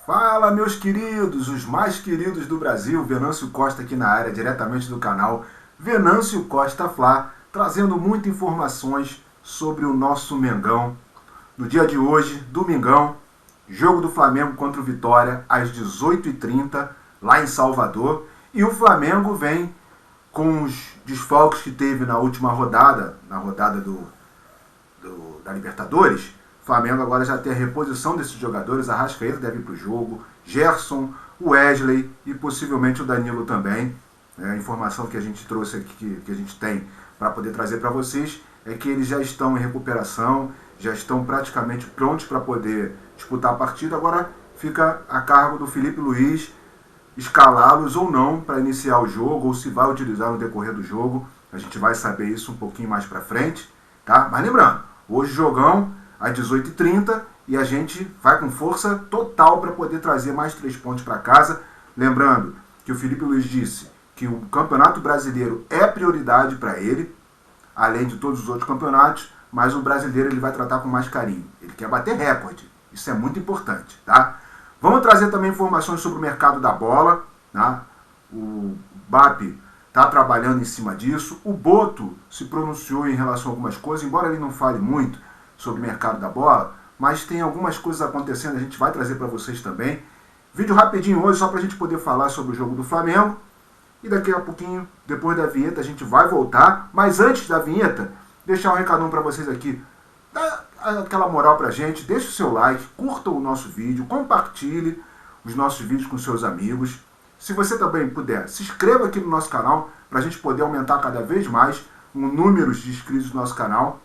Fala, meus queridos, os mais queridos do Brasil, Venâncio Costa aqui na área, diretamente do canal Venâncio Costa Fla, trazendo muitas informações sobre o nosso Mengão. No dia de hoje, domingão, jogo do Flamengo contra o Vitória, às 18h30, lá em Salvador. E o Flamengo vem com os desfalques que teve na última rodada, na rodada da Libertadores. O Flamengo agora já tem a reposição desses jogadores. Arrascaeta deve ir para o jogo, Gerson, o Wesley e possivelmente o Danilo também. A informação que a gente trouxe aqui, que a gente tem para poder trazer para vocês, é que eles já estão em recuperação, já estão praticamente prontos para poder disputar a partida. Agora fica a cargo do Felipe Luiz escalá-los ou não para iniciar o jogo, ou se vai utilizar no decorrer do jogo. A gente vai saber isso um pouquinho mais para frente, tá? Mas lembrando, hoje jogão às 18h30 e a gente vai com força total para poder trazer mais 3 pontos para casa. Lembrando que o Felipe Luiz disse que o Campeonato Brasileiro é prioridade para ele, além de todos os outros campeonatos, mas o brasileiro ele vai tratar com mais carinho. Ele quer bater recorde, isso é muito importante, tá? Vamos trazer também informações sobre o mercado da bola, tá? O BAP está trabalhando em cima disso. O Boto se pronunciou em relação a algumas coisas, embora ele não fale muito sobre o mercado da bola, mas tem algumas coisas acontecendo, a gente vai trazer para vocês também. Vídeo rapidinho hoje, só para a gente poder falar sobre o jogo do Flamengo. E daqui a pouquinho, depois da vinheta, a gente vai voltar. Mas antes da vinheta, deixar um recadão para vocês aqui. Dá aquela moral pra gente, deixa o seu like, curta o nosso vídeo, compartilhe os nossos vídeos com seus amigos. Se você também puder, se inscreva aqui no nosso canal, para a gente poder aumentar cada vez mais o número de inscritos do nosso canal.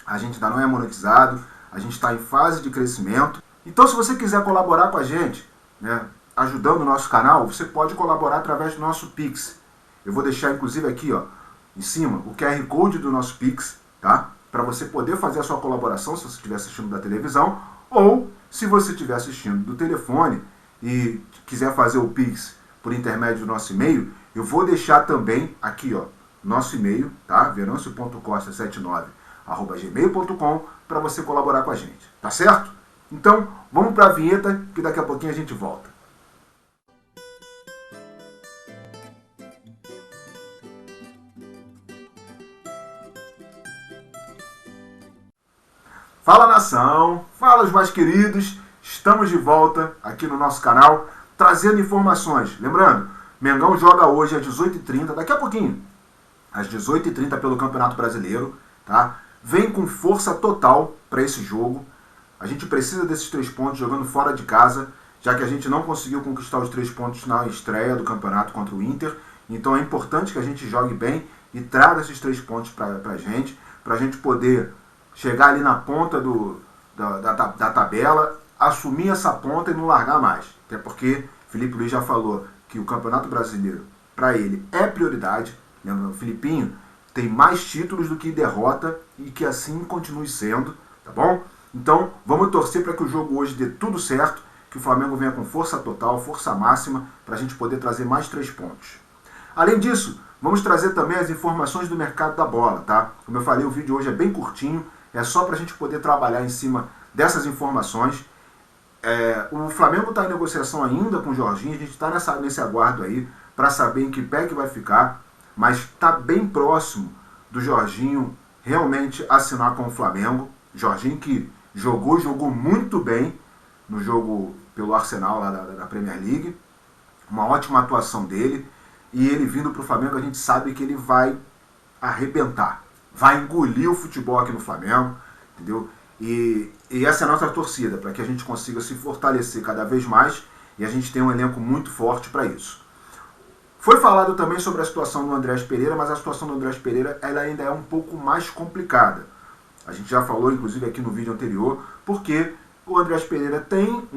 A gente ainda não é monetizado, a gente está em fase de crescimento. Então, se você quiser colaborar com a gente, né, ajudando o nosso canal, você pode colaborar através do nosso Pix. Eu vou deixar, inclusive, aqui ó, em cima o QR Code do nosso Pix, tá? Para você poder fazer a sua colaboração, se você estiver assistindo da televisão, ou se você estiver assistindo do telefone e quiser fazer o Pix por intermédio do nosso e-mail, eu vou deixar também aqui ó, nosso e-mail, tá? venancio.costa79@gmail.com, para você colaborar com a gente, tá certo? Então, vamos para a vinheta, que daqui a pouquinho a gente volta. Fala nação, fala os mais queridos, estamos de volta aqui no nosso canal, trazendo informações. Lembrando, Mengão joga hoje às 18h30, daqui a pouquinho, às 18h30 pelo Campeonato Brasileiro, tá? Vem com força total para esse jogo. A gente precisa desses 3 pontos jogando fora de casa, já que a gente não conseguiu conquistar os 3 pontos na estreia do campeonato contra o Inter. Então é importante que a gente jogue bem e traga esses 3 pontos para a gente poder chegar ali na ponta da tabela, assumir essa ponta e não largar mais. Até porque Felipe Luiz já falou que o Campeonato Brasileiro, para ele, é prioridade. Lembrando, o Filipinho tem mais títulos do que derrota e que assim continue sendo, tá bom? Então, vamos torcer para que o jogo hoje dê tudo certo, que o Flamengo venha com força total, força máxima, para a gente poder trazer mais 3 pontos. Além disso, vamos trazer também as informações do mercado da bola, tá? Como eu falei, o vídeo hoje é bem curtinho, é só para a gente poder trabalhar em cima dessas informações. O Flamengo está em negociação ainda com o Jorginho, a gente está nesse aguardo aí para saber em que pé que vai ficar, mas está bem próximo do Jorginho realmente assinar com o Flamengo. Jorginho que jogou muito bem no jogo pelo Arsenal lá da Premier League, uma ótima atuação dele, e ele vindo para o Flamengo a gente sabe que ele vai arrebentar, vai engolir o futebol aqui no Flamengo, entendeu? E essa é a nossa torcida, para que a gente consiga se fortalecer cada vez mais e a gente tem um elenco muito forte para isso. Foi falado também sobre a situação do Andrés Pereira, mas a situação do Andrés Pereira ela ainda é um pouco mais complicada. A gente já falou, inclusive, aqui no vídeo anterior, porque o Andrés Pereira tem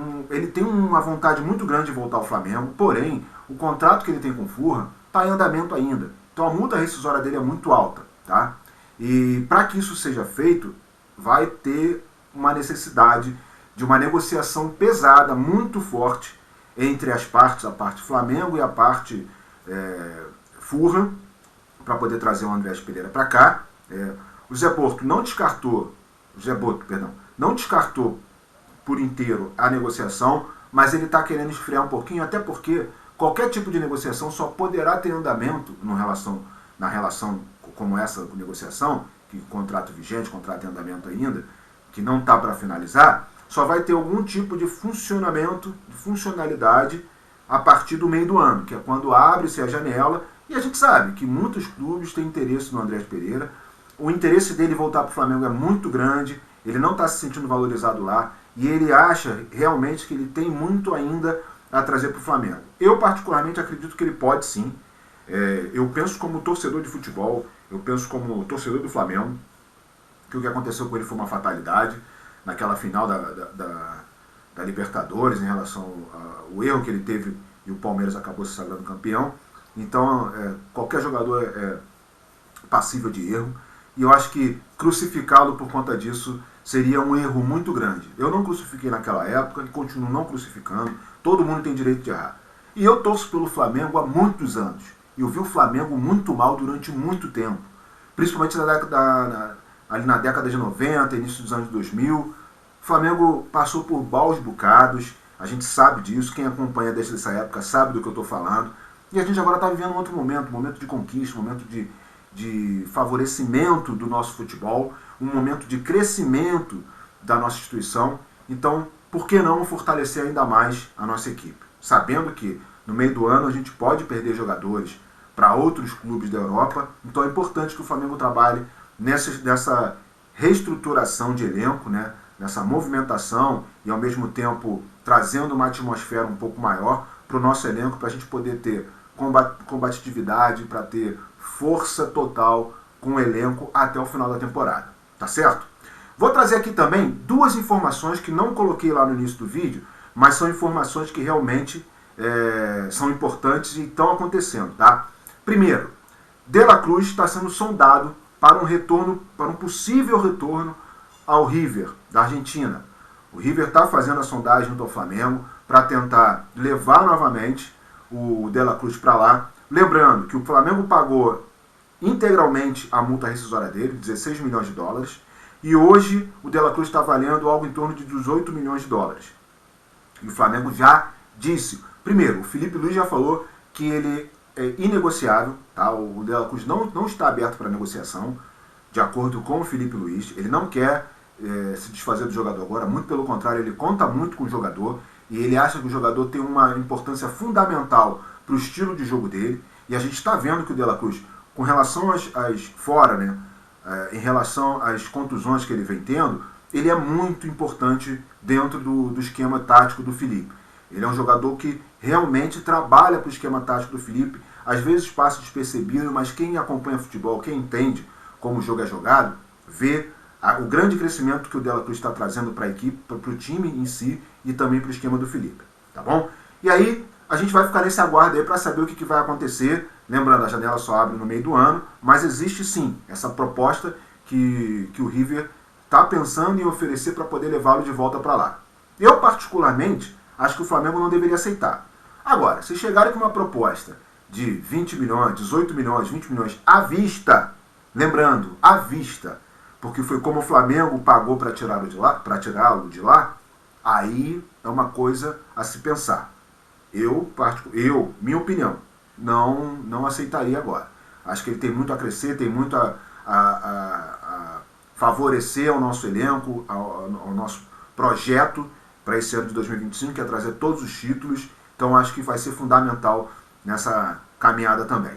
uma vontade muito grande de voltar ao Flamengo, porém, o contrato que ele tem com o Furra está em andamento ainda. Então a multa rescisória dele é muito alta, tá? E para que isso seja feito, vai ter uma necessidade de uma negociação pesada, muito forte, entre as partes, a parte Flamengo e a parte Furra, para poder trazer o Andrés Pereira para cá. O Zé Boto não descartou por inteiro a negociação, mas ele está querendo esfriar um pouquinho, até porque qualquer tipo de negociação só poderá ter andamento na relação como essa negociação, que contrato vigente, contrato em andamento ainda, que não está para finalizar, só vai ter algum tipo de funcionamento, de funcionalidade a partir do meio do ano, que é quando abre-se a janela, e a gente sabe que muitos clubes têm interesse no Andrés Pereira, o interesse dele voltar para o Flamengo é muito grande, ele não está se sentindo valorizado lá, e ele acha realmente que ele tem muito ainda a trazer para o Flamengo. Eu particularmente acredito que ele pode sim, eu penso como torcedor de futebol, eu penso como torcedor do Flamengo, que o que aconteceu com ele foi uma fatalidade, naquela final da Libertadores, em relação ao erro que ele teve e o Palmeiras acabou se sagrando campeão. Então, qualquer jogador é passível de erro, e eu acho que crucificá-lo por conta disso seria um erro muito grande. Eu não crucifiquei naquela época e continuo não crucificando, todo mundo tem direito de errar. E eu torço pelo Flamengo há muitos anos. Eu vi o Flamengo muito mal durante muito tempo, principalmente ali na década de 90, início dos anos 2000. O Flamengo passou por maus bocados, a gente sabe disso, quem acompanha desde essa época sabe do que eu estou falando. E a gente agora está vivendo um outro momento, um momento de conquista, um momento de favorecimento do nosso futebol, um momento de crescimento da nossa instituição. Então, por que não fortalecer ainda mais a nossa equipe? Sabendo que no meio do ano a gente pode perder jogadores para outros clubes da Europa, então é importante que o Flamengo trabalhe nessa reestruturação de elenco, né? Nessa movimentação e ao mesmo tempo trazendo uma atmosfera um pouco maior para o nosso elenco, para a gente poder ter combatividade, para ter força total com o elenco até o final da temporada, tá certo? Vou trazer aqui também duas informações que não coloquei lá no início do vídeo, mas são informações que realmente são importantes e estão acontecendo, tá? Primeiro, De La Cruz está sendo sondado para um possível retorno ao River, da Argentina. O River está fazendo a sondagem junto ao Flamengo para tentar levar novamente o De La Cruz para lá. Lembrando que o Flamengo pagou integralmente a multa rescisória dele, 16 milhões de dólares, e hoje o De La Cruz está valendo algo em torno de 18 milhões de dólares. E o Flamengo já disse, primeiro, o Felipe Luiz já falou que ele é inegociável, tá? O De La Cruz não está aberto para negociação, de acordo com o Felipe Luiz. Ele não quer se desfazer do jogador agora, muito pelo contrário, ele conta muito com o jogador e ele acha que o jogador tem uma importância fundamental para o estilo de jogo dele, e a gente está vendo que o De La Cruz, com relação em relação às contusões que ele vem tendo, ele é muito importante dentro do esquema tático do Felipe. Ele é um jogador que realmente trabalha para o esquema tático do Felipe, às vezes passa despercebido, mas quem acompanha futebol, quem entende como o jogo é jogado, vê o grande crescimento que o De La Cruz está trazendo para a equipe, para o time em si e também para o esquema do Felipe, tá bom? E aí a gente vai ficar nesse aguardo aí para saber o que vai acontecer. Lembrando, a janela só abre no meio do ano, mas existe sim essa proposta que o River está pensando em oferecer para poder levá-lo de volta para lá. Eu particularmente acho que o Flamengo não deveria aceitar. Agora, se chegarem com uma proposta de 20 milhões, 18 milhões, 20 milhões à vista, lembrando, à vista, porque foi como o Flamengo pagou para tirá-lo de lá, aí é uma coisa a se pensar. Minha opinião, não aceitaria agora. Acho que ele tem muito a crescer, tem muito a favorecer ao nosso elenco, ao nosso projeto para esse ano de 2025, que é trazer todos os títulos. Então acho que vai ser fundamental nessa caminhada também.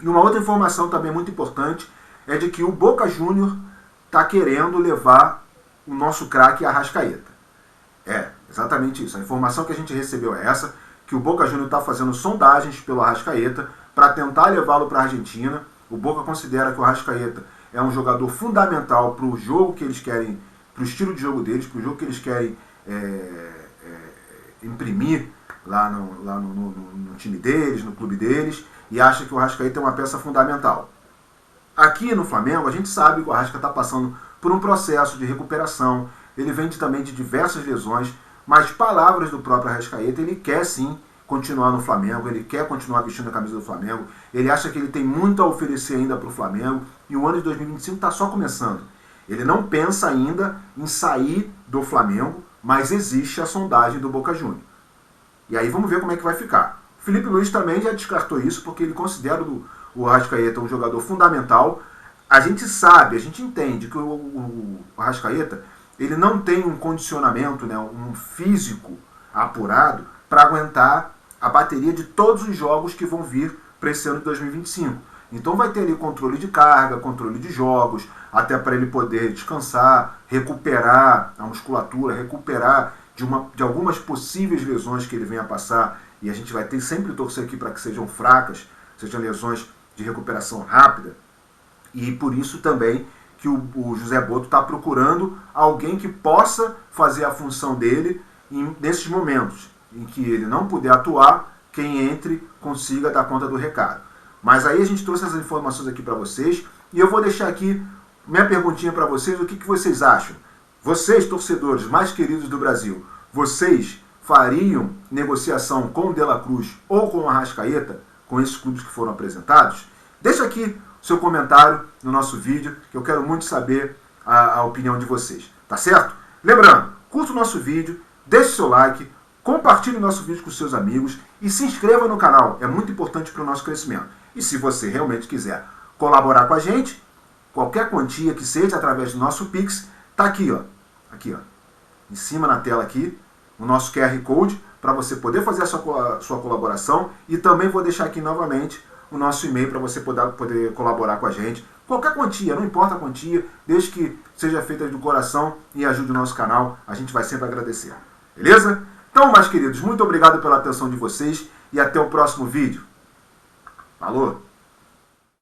E uma outra informação também muito importante é de que o Boca Júnior está querendo levar o nosso craque Arrascaeta. É, exatamente isso. A informação que a gente recebeu é essa, que o Boca Júnior está fazendo sondagens pelo Arrascaeta para tentar levá-lo para a Argentina. O Boca considera que o Arrascaeta é um jogador fundamental para o jogo que eles querem, para o estilo de jogo deles, para o jogo que eles querem imprimir lá no time deles, no clube deles, e acha que o Arrascaeta é uma peça fundamental. Aqui no Flamengo, a gente sabe que o Arrasca está passando por um processo de recuperação, ele vem também de diversas lesões, mas palavras do próprio Arrascaeta, ele quer sim continuar no Flamengo, ele quer continuar vestindo a camisa do Flamengo, ele acha que ele tem muito a oferecer ainda para o Flamengo, e o ano de 2025 está só começando. Ele não pensa ainda em sair do Flamengo, mas existe a sondagem do Boca Juniors. E aí vamos ver como é que vai ficar. O Felipe Luiz também já descartou isso, porque ele considera o Arrascaeta um jogador fundamental. A gente sabe, a gente entende que o Arrascaeta ele não tem um condicionamento, né, um físico apurado para aguentar a bateria de todos os jogos que vão vir para esse ano de 2025. Então vai ter ali controle de carga, controle de jogos, até para ele poder descansar, recuperar a musculatura, recuperar de algumas possíveis lesões que ele venha a passar. E a gente vai ter sempre torcer aqui para que sejam fracas, sejam lesões de recuperação rápida. E por isso também que o José Botto está procurando alguém que possa fazer a função dele nesses momentos em que ele não puder atuar, quem entre consiga dar conta do recado. Mas aí a gente trouxe essas informações aqui para vocês e eu vou deixar aqui minha perguntinha para vocês, o que vocês acham? Vocês, torcedores mais queridos do Brasil, vocês fariam negociação com o De La Cruz ou com o Arrascaeta, com esses clubes que foram apresentados? Deixa aqui seu comentário no nosso vídeo, que eu quero muito saber a opinião de vocês, tá certo? Lembrando, curta o nosso vídeo, deixe seu like, compartilhe o nosso vídeo com seus amigos e se inscreva no canal, é muito importante para o nosso crescimento. E se você realmente quiser colaborar com a gente, qualquer quantia que seja através do nosso Pix, tá aqui, ó, em cima na tela aqui, o nosso QR Code, para você poder fazer a sua colaboração, e também vou deixar aqui novamente o nosso e-mail para você poder colaborar com a gente. Qualquer quantia, não importa a quantia, desde que seja feita do coração e ajude o nosso canal, a gente vai sempre agradecer. Beleza? Então, meus queridos, muito obrigado pela atenção de vocês e até o próximo vídeo. Falou!